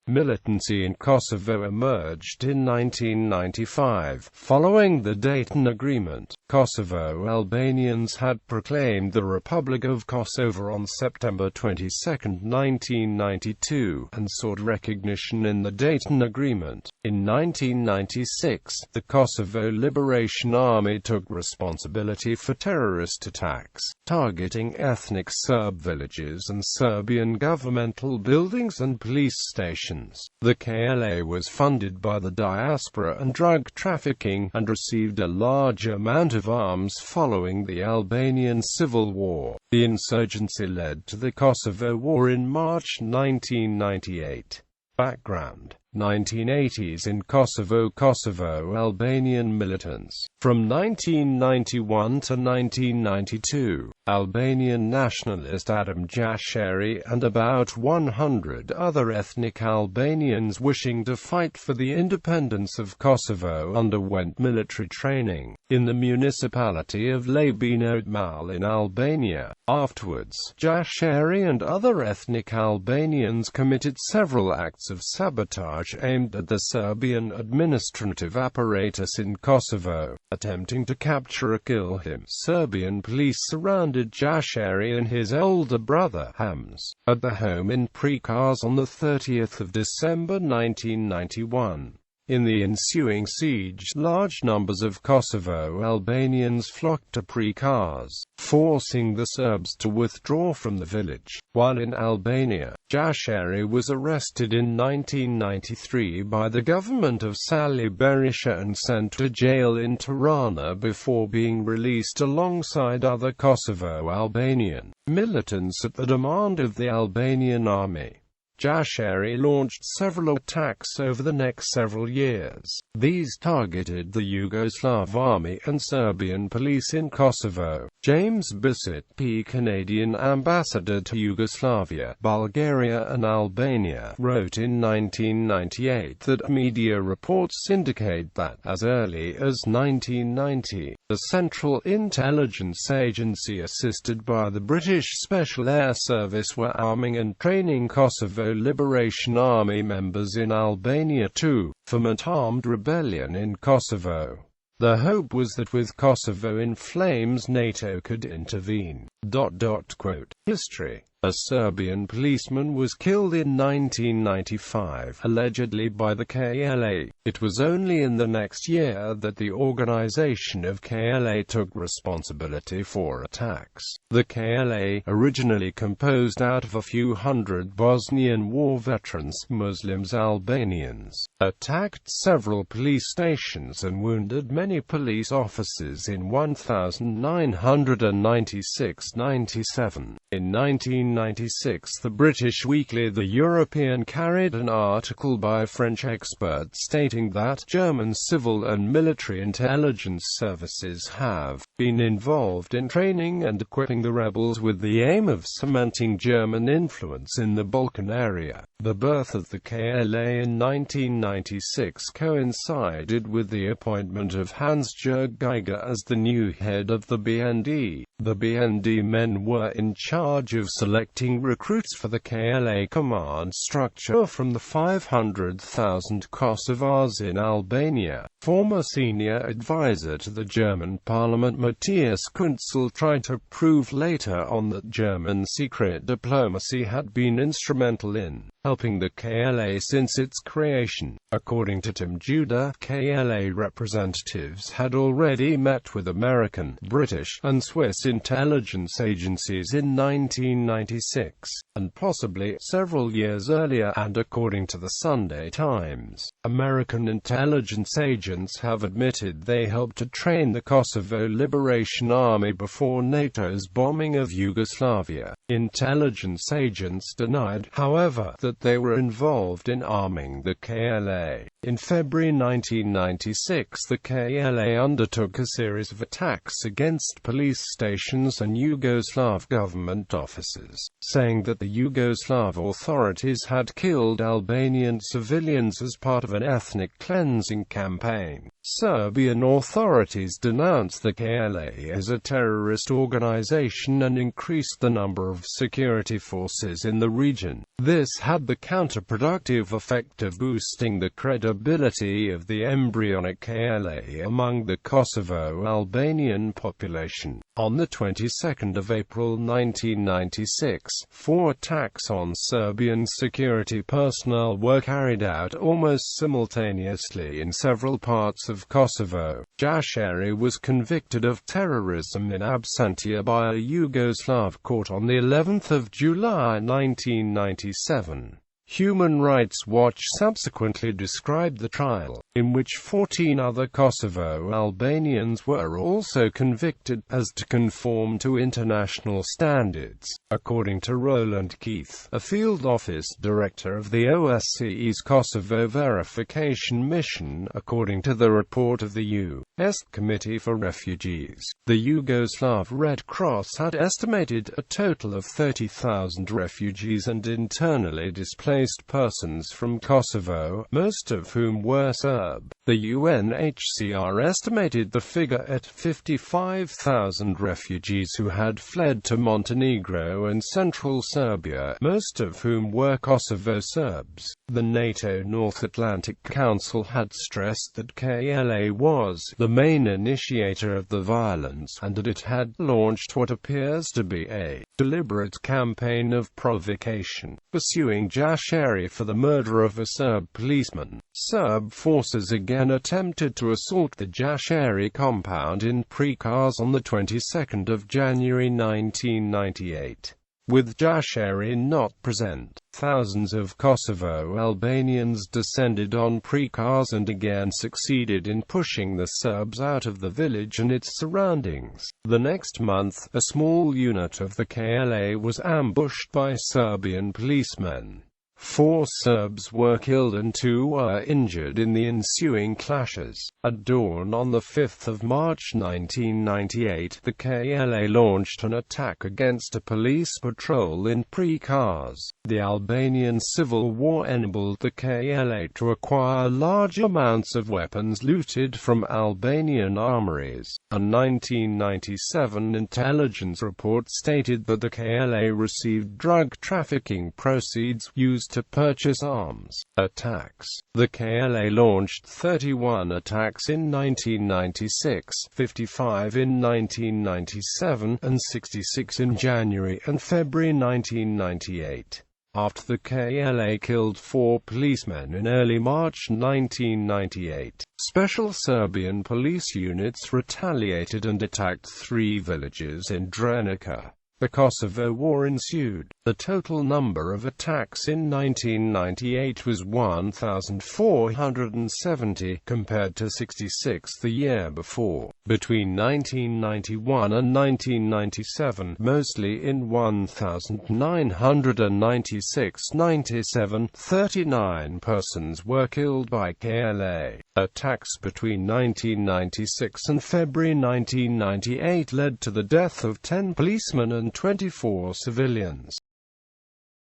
Militancy in Kosovo emerged in 1995. Following the Dayton Agreement, Kosovo Albanians had proclaimed the Republic of Kosova on September 22, 1992, and sought recognition in the Dayton Agreement. In 1996, the Kosovo Liberation Army took responsibility for terrorist attacks, targeting ethnic Serb villages and Serbian governmental buildings and police stations. The KLA was funded by the diaspora and drug trafficking, and received a large amount of arms following the Albanian Civil War. The insurgency led to the Kosovo War in March 1998. Background: 1980s in Kosovo. Kosovo Albanian militants. From 1991 to 1992, Albanian nationalist Adam Jashari and about 100 other ethnic Albanians wishing to fight for the independence of Kosovo underwent military training in the municipality of Labino Mal in Albania. Afterwards, Jashari and other ethnic Albanians committed several acts of sabotage aimed at the Serbian administrative apparatus in Kosovo, attempting to capture or kill him. Serbian police surrounded Jashari and his older brother, Hams, at the home in Prikaz on 30 December 1991. In the ensuing siege, large numbers of Kosovo Albanians flocked to Prikaz, forcing the Serbs to withdraw from the village. While in Albania, Jashari was arrested in 1993 by the government of Sali Berisha and sent to jail in Tirana before being released alongside other Kosovo Albanian militants at the demand of the Albanian army. Jashari launched several attacks over the next several years. These targeted the Yugoslav army and Serbian police in Kosovo. James Bissett, P. Canadian ambassador to Yugoslavia, Bulgaria and Albania, wrote in 1998 that media reports indicate that, as early as 1990, the Central Intelligence Agency, assisted by the British Special Air Service, were arming and training Kosovo Liberation Army members in Albania to foment armed rebellion in Kosovo. The hope was that with Kosovo in flames, NATO could intervene. History: a Serbian policeman was killed in 1995, allegedly by the KLA. It was only in the next year that the organization of KLA took responsibility for attacks. The KLA, originally composed out of a few hundred Bosnian War veterans, Muslims Albanians, attacked several police stations and wounded many police officers in 1996–97. In 1996, the British weekly The European carried an article by French experts stating that German civil and military intelligence services have been involved in training and equipping the rebels with the aim of cementing German influence in the Balkan area. The birth of the KLA in 1996 coincided with the appointment of Hans-Jörg Geiger as the new head of the BND. The BND men were in charge of selecting recruits for the KLA command structure from the 500,000 Kosovars in Albania. Former senior advisor to the German parliament Matthias Kunzel tried to prove later on that German secret diplomacy had been instrumental in helping the KLA since its creation. According to Tim Judah, KLA representatives had already met with American, British, and Swiss intelligence agencies in 1996, and possibly several years earlier, and according to the Sunday Times, American intelligence agents have admitted they helped to train the Kosovo Liberation Army before NATO's bombing of Yugoslavia. Intelligence agents denied, however, that they were involved in arming the KLA. In February 1996, the KLA undertook a series of attacks against police stations and Yugoslav government offices, saying that the Yugoslav authorities had killed Albanian civilians as part of an ethnic cleansing campaign. Serbian authorities denounced the KLA as a terrorist organization and increased the number of security forces in the region. This had the counterproductive effect of boosting the credibility of the embryonic KLA among the Kosovo Albanian population. On the 22nd of April 1996, 4 attacks on Serbian security personnel were carried out almost simultaneously in several parts of Kosovo. Jashari was convicted of terrorism in absentia by a Yugoslav court on the 11th of July 1997. Human Rights Watch subsequently described the trial, in which 14 other Kosovo Albanians were also convicted, as to conform to international standards. According to Roland Keith, a field office director of the OSCE's Kosovo verification mission, according to the report of the U.S. Committee for Refugees, the Yugoslav Red Cross had estimated a total of 30,000 refugees and internally displaced persons from Kosovo, most of whom were Serb. The UNHCR estimated the figure at 55,000 refugees who had fled to Montenegro and central Serbia, most of whom were Kosovo Serbs. The NATO North Atlantic Council had stressed that KLA was the main initiator of the violence and that it had launched what appears to be a deliberate campaign of provocation, pursuing Jashari for the murder of a Serb policeman. Serb forces again attempted to assault the Jashari compound in Prikaz on the 22nd of January 1998. With Jashari not present, thousands of Kosovo Albanians descended on Prikaz and again succeeded in pushing the Serbs out of the village and its surroundings. The next month, a small unit of the KLA was ambushed by Serbian policemen. 4 Serbs were killed and 2 were injured in the ensuing clashes. At dawn on the 5th of March 1998, the KLA launched an attack against a police patrol in Prikaz. The Albanian Civil War enabled the KLA to acquire large amounts of weapons looted from Albanian armories. A 1997 intelligence report stated that the KLA received drug trafficking proceeds used to purchase arms. Attacks. The KLA launched 31 attacks in 1996, 55 in 1997, and 66 in January and February 1998. After the KLA killed 4 policemen in early March 1998, special Serbian police units retaliated and attacked 3 villages in Drenica. The Kosovo War ensued. The total number of attacks in 1998 was 1,470, compared to 66 the year before. Between 1991 and 1997, mostly in 1,996-97, 39 persons were killed by KLA. Attacks between 1996 and February 1998 led to the death of 10 policemen and 24 civilians.